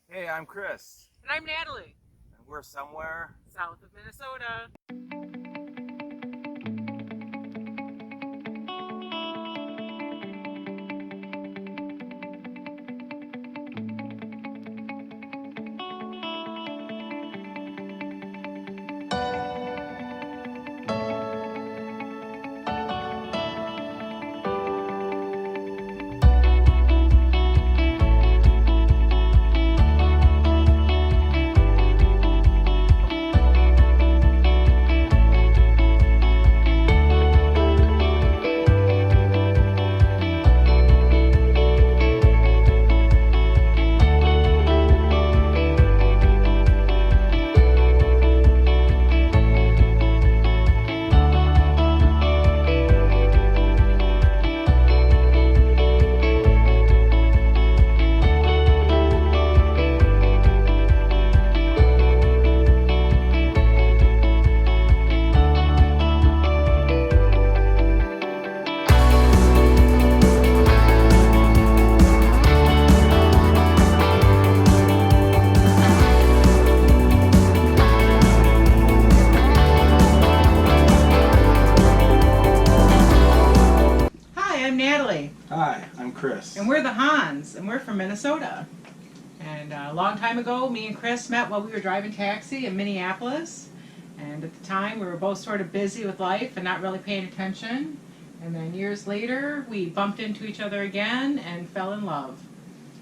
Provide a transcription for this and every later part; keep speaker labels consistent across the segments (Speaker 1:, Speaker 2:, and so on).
Speaker 1: Hey, I'm Chris,
Speaker 2: And I'm Natalie,
Speaker 1: and we're somewhere.
Speaker 2: south of Minnesota. Hi, I'm Natalie,
Speaker 1: Hi, I'm Chris.
Speaker 2: and we're the Hans, and we're from Minnesota. And a long time ago, me and Chris met while we were driving taxi in Minneapolis. And at the time, we were both sort of busy with life and not really paying attention. And then years later, we bumped into each other again and fell in love.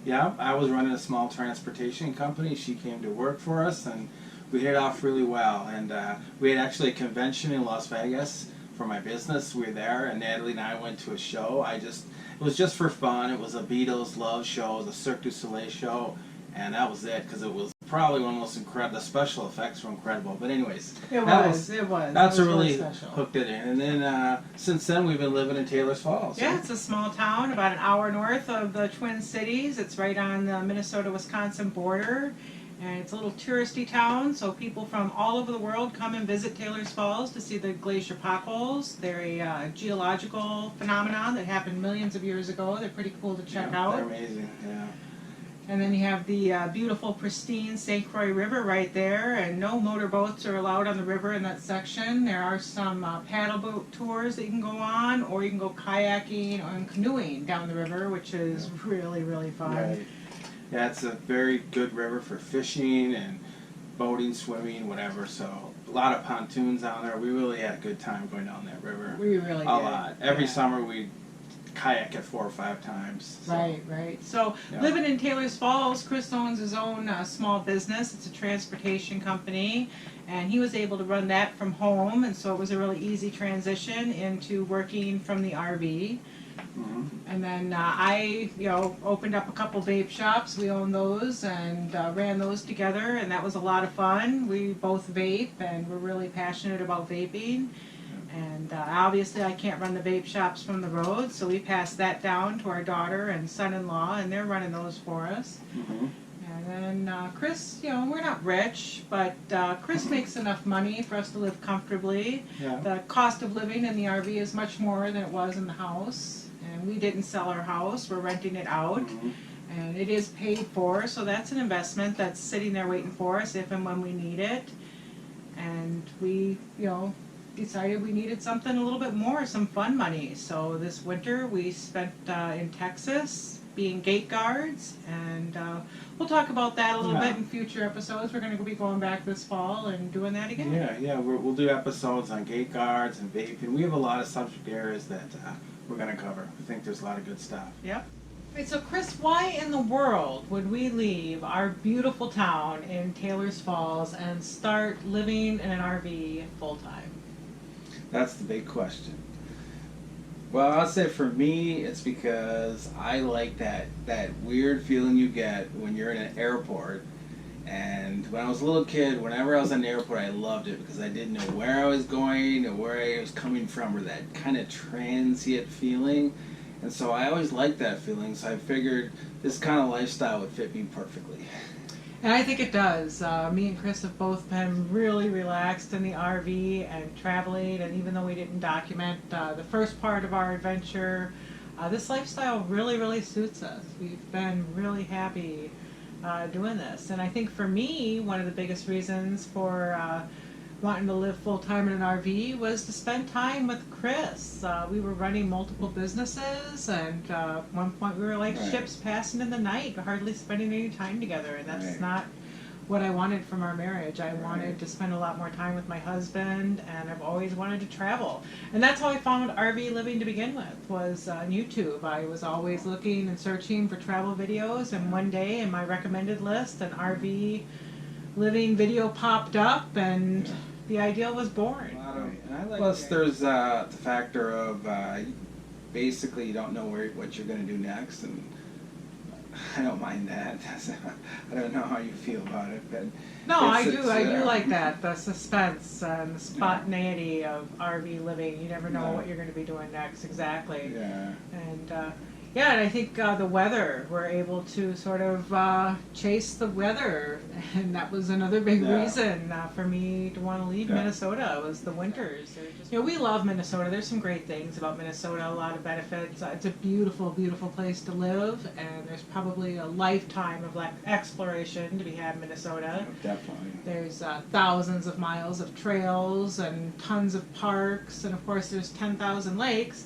Speaker 1: Yeah, I was running a small transportation company. She came to work for us, and we hit it off really well. And we had actually a convention in Las Vegas for my business. We were there, and Natalie and I went to a show. It was just for fun. It was a Beatles love show, it was a Cirque du Soleil show, and that was it, because it was probably one of the most incredible. The special effects were incredible. But anyways,
Speaker 2: It
Speaker 1: that
Speaker 2: was.
Speaker 1: That's
Speaker 2: It
Speaker 1: what
Speaker 2: was
Speaker 1: really
Speaker 2: special.
Speaker 1: hooked it in. And then since then, we've been living in Taylor's Falls.
Speaker 2: Yeah, it's a small town about an hour north of the Twin Cities. It's right on the Minnesota-Wisconsin border. And it's a little touristy town, so people from all over the world come and visit Taylor's Falls to see the glacier potholes. They're a geological phenomenon that happened millions of years ago. They're pretty cool to check
Speaker 1: Yeah,
Speaker 2: out.
Speaker 1: they're amazing. Yeah.
Speaker 2: And then you have the beautiful, pristine St. Croix River right there, and no motorboats are allowed on the river in that section. There are some paddle boat tours that you can go on, or you can go kayaking and canoeing down the river, which is really, really fun.
Speaker 1: Right. Yeah, it's a very good river for fishing and boating, swimming, whatever. So a lot of pontoons down there. We really had a good time going down that river.
Speaker 2: We really did.
Speaker 1: A lot. Every
Speaker 2: Yeah.
Speaker 1: summer we kayak it 4 or 5 times. So.
Speaker 2: Right. So
Speaker 1: Yeah.
Speaker 2: living in Taylor's Falls, Chris owns his own small business. It's a transportation company, and he was able to run that from home, and so it was a really easy transition into working from the RV.
Speaker 1: Mhm.
Speaker 2: And then I, opened up a couple vape shops. We owned those and ran those together, and that was a lot of fun. We both vape, and we're really passionate about vaping. And obviously, I can't run the vape shops from the road, so we passed that down to our daughter and son-in-law, and they're running those for us.
Speaker 1: Mhm.
Speaker 2: And then Chris, we're not rich, but Chris makes enough money for us to live comfortably.
Speaker 1: Yeah.
Speaker 2: The cost of living in the RV is much more than it was in the house. And we didn't sell our house, we're renting it out.
Speaker 1: Mhm.
Speaker 2: And it is paid for, so that's an investment that's sitting there waiting for us if and when we need it. And we, decided we needed something a little bit more, some fun money. So this winter we spent in Texas being gate guards, and we'll talk about that a little
Speaker 1: Yeah.
Speaker 2: bit in future episodes. We're going to be going back this fall and doing that again.
Speaker 1: Yeah. We'll do episodes on gate guards and vaping. We have a lot of subject areas that we're going to cover. I think there's a lot of good stuff.
Speaker 2: Yep. Right, so Chris, why in the world would we leave our beautiful town in Taylor's Falls and start living in an RV full time?
Speaker 1: That's the big question. Well, I'll say for me, it's because I like that weird feeling you get when you're in an airport. And when I was a little kid, whenever I was in an airport, I loved it because I didn't know where I was going or where I was coming from, or that kind of transient feeling. And so I always liked that feeling, so I figured this kind of lifestyle would fit me perfectly.
Speaker 2: And I think it does. Me and Chris have both been really relaxed in the RV and traveling, and even though we didn't document the first part of our adventure, this lifestyle really, really suits us. We've been really happy doing this. And I think for me, one of the biggest reasons for wanting to live full time in an RV was to spend time with Chris. We were running multiple businesses, and at one point we were like
Speaker 1: Right.
Speaker 2: ships passing in the night, hardly spending any time together. And that's
Speaker 1: Right.
Speaker 2: not what I wanted from our marriage. I
Speaker 1: Right.
Speaker 2: wanted to spend a lot more time with my husband, and I've always wanted to travel. And that's how I found RV living to begin with, was on YouTube. I was always looking and searching for travel videos, and one day in my recommended list, an RV living video popped up, and the idea was born.
Speaker 1: Plus, there's the factor of basically you don't know what you're going to do next, and I don't mind that. I don't know how you feel about it, but
Speaker 2: No, I
Speaker 1: it's-
Speaker 2: do.
Speaker 1: it's,
Speaker 2: I do like that, the suspense and the spontaneity of RV living. You never know
Speaker 1: Yeah.
Speaker 2: what you're going to be doing next, exactly.
Speaker 1: Yeah,
Speaker 2: And yeah, and I think the weather, we're able to sort of chase the weather, and that was another big
Speaker 1: Yeah.
Speaker 2: reason for me to want to leave
Speaker 1: Yeah.
Speaker 2: Minnesota, was the winters. You know, we love Minnesota. There's some great things about Minnesota, a lot of benefits. It's a beautiful, beautiful place to live, and there's probably a lifetime of exploration to be had in Minnesota.
Speaker 1: definitely.
Speaker 2: There's thousands of miles of trails and tons of parks, and of course there's 10,000 lakes.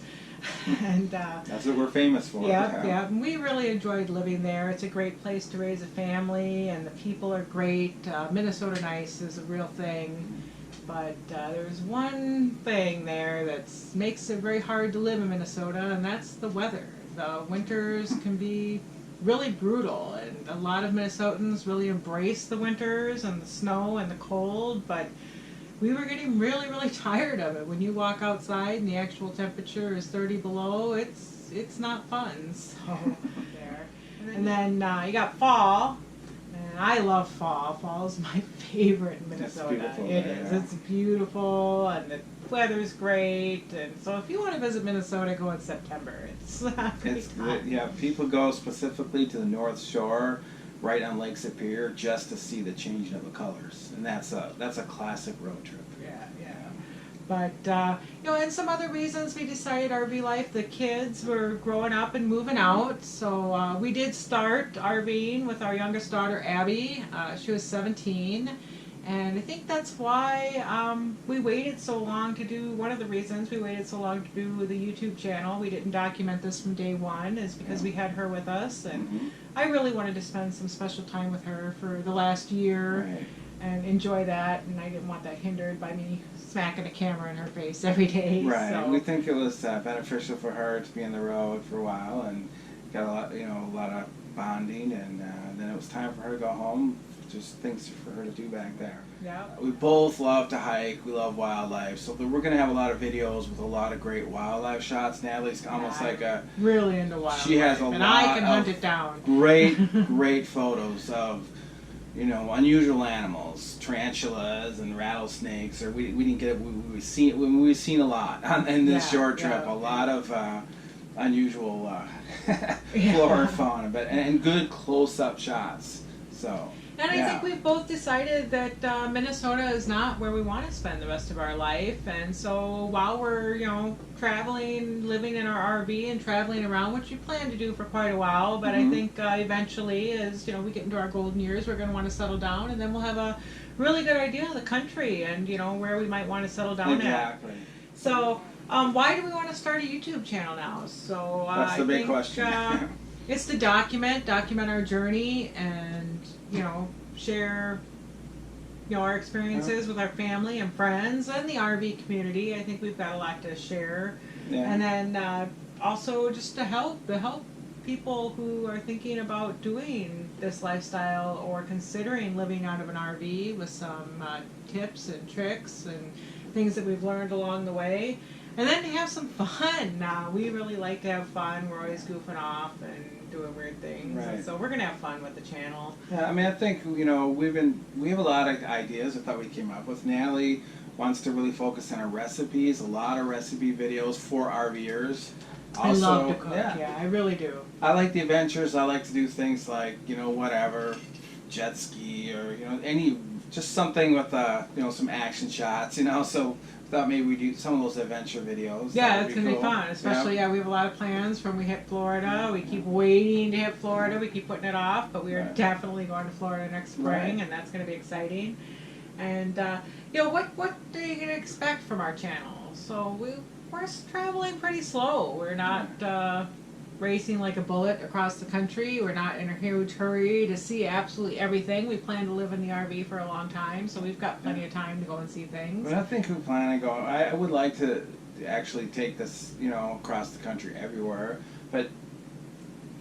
Speaker 2: And
Speaker 1: That's what we're famous for.
Speaker 2: yeah. And we really enjoyed living there. It's a great place to raise a family, and the people are great. Minnesota nice is a real thing. But there's one thing there that makes it very hard to live in Minnesota, and that's the weather. The winters can be really brutal, and a lot of Minnesotans really embrace the winters and the snow and the cold, but we were getting really, really tired of it. When you walk outside and the actual temperature is 30 below, it's not fun. So there. And then you got fall, and I love fall. Fall is my favorite in Minnesota.
Speaker 1: beautiful
Speaker 2: It
Speaker 1: there,
Speaker 2: is.
Speaker 1: yeah.
Speaker 2: It's beautiful, and the weather's great. And so if you want to visit Minnesota, go in September. It's pretty
Speaker 1: It's
Speaker 2: hot.
Speaker 1: good. Yeah, people go specifically to the North Shore, right on Lake Superior, just to see the changing of the colors, and that's a classic road trip.
Speaker 2: Yeah. But, you know, and some other reasons we decided RV life, the kids were growing up and moving out. So we did start RVing with our youngest daughter, Abby. She was 17. And I think that's why we waited so long to do, one of the reasons we waited so long to do the YouTube channel, we didn't document this from day one, is because we had her with us. And
Speaker 1: Mhm.
Speaker 2: I really wanted to spend some special time with her for the last year.
Speaker 1: Right.
Speaker 2: And enjoy that, and I didn't want that hindered by me smacking a camera in her face every day.
Speaker 1: Right.
Speaker 2: So.
Speaker 1: We think it was beneficial for her to be on the road for a while and got a lot of bonding, and then it was time for her to go home. Just things for her to do back there.
Speaker 2: Yeah.
Speaker 1: We both love to hike. We love wildlife, so we're gonna have a lot of videos with a lot of great wildlife shots. Natalie's almost like a
Speaker 2: Really into wildlife.
Speaker 1: She has a
Speaker 2: and
Speaker 1: lot
Speaker 2: I can hunt
Speaker 1: of
Speaker 2: it down.
Speaker 1: great photos of unusual animals, tarantulas and rattlesnakes. Or we didn't get it. We've seen a lot in this
Speaker 2: Yeah,
Speaker 1: short trip.
Speaker 2: yeah.
Speaker 1: A lot of unusual flora and fauna, but and good close-up shots. So.
Speaker 2: And I
Speaker 1: yeah.
Speaker 2: think we've both decided that Minnesota is not where we want to spend the rest of our life. And so while we're, traveling, living in our RV and traveling around, which we plan to do for quite a while, but I think eventually as, we get into our golden years, we're going to want to settle down, and then we'll have a really good idea of the country and, where we might want to settle down at.
Speaker 1: Exactly.
Speaker 2: So why do we want to start a YouTube channel now? So
Speaker 1: That's the
Speaker 2: I
Speaker 1: big
Speaker 2: think,
Speaker 1: question.
Speaker 2: it's to document our journey, and share our experiences with our family and friends and the RV community. I think we've got a lot to share.
Speaker 1: Yeah.
Speaker 2: And then also just to help people who are thinking about doing this lifestyle or considering living out of an RV, with some tips and tricks and things that we've learned along the way. And then to have some fun. We really like to have fun. We're always goofing off and doing weird things.
Speaker 1: Right.
Speaker 2: And so we're going to have fun with the channel.
Speaker 1: Yeah, I mean, I think we have a lot of ideas. I thought we came up with. Natalie wants to really focus on our recipes. A lot of recipe videos for RVers. Also,
Speaker 2: I love to cook. Yeah, I really do.
Speaker 1: I like the adventures. I like to do things like whatever, jet ski or any just something with some action shots. So thought maybe we'd do some of those adventure videos.
Speaker 2: Yeah,
Speaker 1: That
Speaker 2: it's
Speaker 1: would
Speaker 2: gonna be
Speaker 1: cool.
Speaker 2: fun. Especially, yeah, we have a lot of plans from we hit Florida. We keep waiting to hit Florida. We keep putting it off, but we are
Speaker 1: Right.
Speaker 2: definitely going to Florida next spring,
Speaker 1: Right.
Speaker 2: and that's gonna be exciting. And what do you gonna expect from our channel? So we're traveling pretty slow. We're not racing like a bullet across the country. We're not in a huge hurry to see absolutely everything. We plan to live in the RV for a long time, so we've got plenty of time to go and see things.
Speaker 1: But I think we plan on going. I would like to actually take this, across the country everywhere. But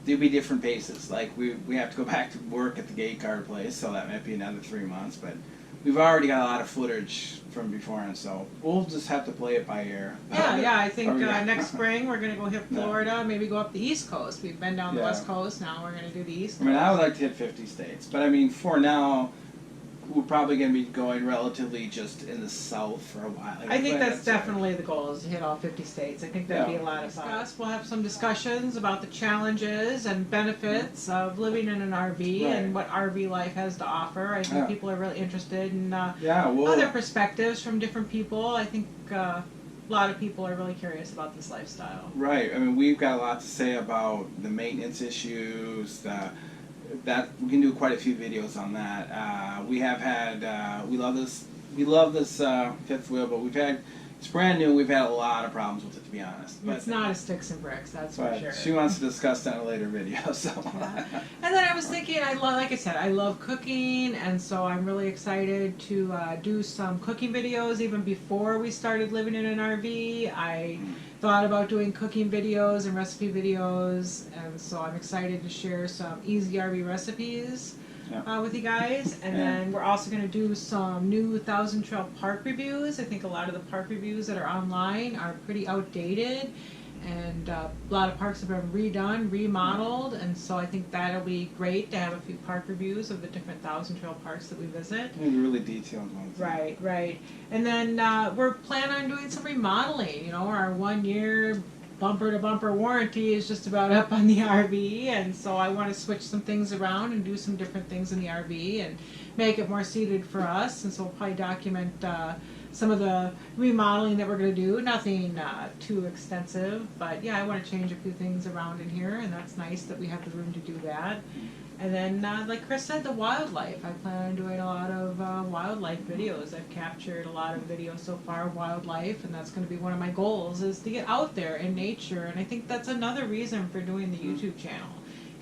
Speaker 1: there'll be different paces. Like we have to go back to work at the gate card place, so that might be another 3 months. But we've already got a lot of footage from before, and so we'll just have to play it by ear.
Speaker 2: Yeah, I think
Speaker 1: Oh, yeah.
Speaker 2: next spring we're gonna go hit
Speaker 1: Yeah.
Speaker 2: Florida, maybe go up the East Coast. We've been down the
Speaker 1: Yeah.
Speaker 2: West Coast, now we're gonna do the East
Speaker 1: I
Speaker 2: Coast.
Speaker 1: mean, I would like to hit 50 states, but I mean, for now, we're probably going to be going relatively just in the south for a while.
Speaker 2: I think
Speaker 1: But
Speaker 2: that's definitely the goal, is to hit all 50 states. I think that'd be
Speaker 1: Yeah.
Speaker 2: a lot of fun. We'll have some discussions about the challenges and benefits of living in an RV
Speaker 1: Right.
Speaker 2: and what RV life has to offer. I think
Speaker 1: Yeah.
Speaker 2: people are really interested in
Speaker 1: Yeah, well,
Speaker 2: other perspectives from different people. I think a lot of people are really curious about this lifestyle.
Speaker 1: right. I mean, we've got a lot to say about the maintenance issues. That we can do quite a few videos on that. We have had. We love this. We love this fifth wheel, but it's brand new. We've had a lot of problems with it, to be honest. But,
Speaker 2: It's not a sticks and bricks, that's for
Speaker 1: but
Speaker 2: sure.
Speaker 1: she wants to discuss that in a later video. So.
Speaker 2: And then I was thinking, like I said, I love cooking, and so I'm really excited to do some cooking videos. Even before we started living in an RV, I thought about doing cooking videos and recipe videos, and so I'm excited to share some easy RV recipes with you guys. And then we're also going to do some new Thousand Trail park reviews. I think a lot of the park reviews that are online are pretty outdated, and a lot of parks have been redone, remodeled, and so I think that'll be great to have a few park reviews of the different Thousand Trail parks that we visit.
Speaker 1: Maybe really detailed ones.
Speaker 2: Right. And then we're planning on doing some remodeling. Our 1 year bumper to bumper warranty is just about up on the RV, and so I want to switch some things around and do some different things in the RV and make it more suited for us. And so we'll probably document some of the remodeling that we're going to do. Nothing too extensive, but yeah, I want to change a few things around in here, and that's nice that we have the room to do that. And then, like Chris said, the wildlife. I plan on doing a lot of wildlife videos. I've captured a lot of videos so far of wildlife, and that's going to be one of my goals, is to get out there in nature. And I think that's another reason for doing the YouTube channel,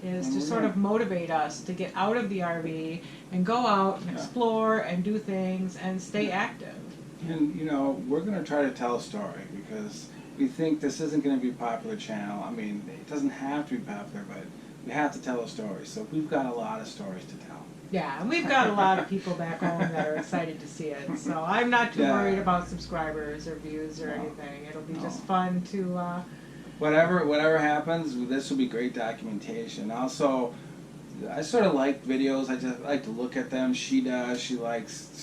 Speaker 2: is to sort of motivate us to get out of the RV and go out and explore and do things and stay active.
Speaker 1: And we're going to try to tell a story, because we think this isn't going to be a popular channel. I mean, it doesn't have to be popular, but we have to tell a story. So we've got a lot of stories to tell.
Speaker 2: Yeah, and we've got a lot of people back home that are excited to see it. So I'm not too worried about subscribers or views or anything. It'll be just fun to...
Speaker 1: Whatever happens, this will be great documentation. Also, I sort of like videos. I just like to look at them. She does. She's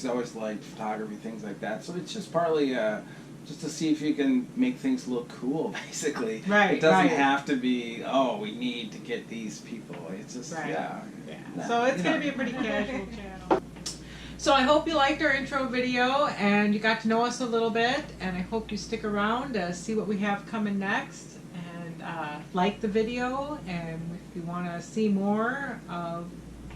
Speaker 1: always liked photography, things like that. So it's just partly just to see if you can make things look cool, basically.
Speaker 2: Right.
Speaker 1: It doesn't have to be, we need to get these people. It's just,
Speaker 2: So it's going to be a pretty casual channel. So I hope you liked our intro video and you got to know us a little bit, and I hope you stick around to see what we have coming next, and like the video, and if you want to see more of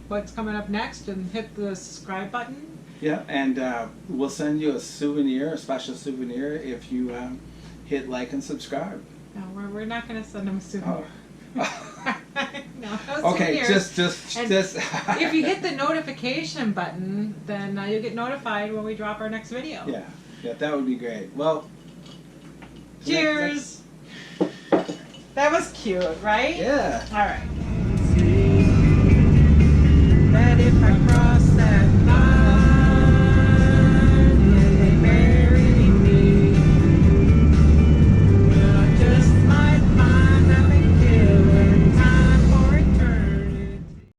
Speaker 2: what's coming up next, and hit the subscribe button.
Speaker 1: Yeah, and we'll send you a special souvenir, if you hit like and subscribe.
Speaker 2: No, we're not going to send them a souvenir. No
Speaker 1: Okay,
Speaker 2: souvenirs.
Speaker 1: just.
Speaker 2: If you hit the notification button, then you'll get notified when we drop our next video.
Speaker 1: Yeah, that would be great. Well,
Speaker 2: cheers! That was cute, right?
Speaker 1: Yeah.
Speaker 2: All right.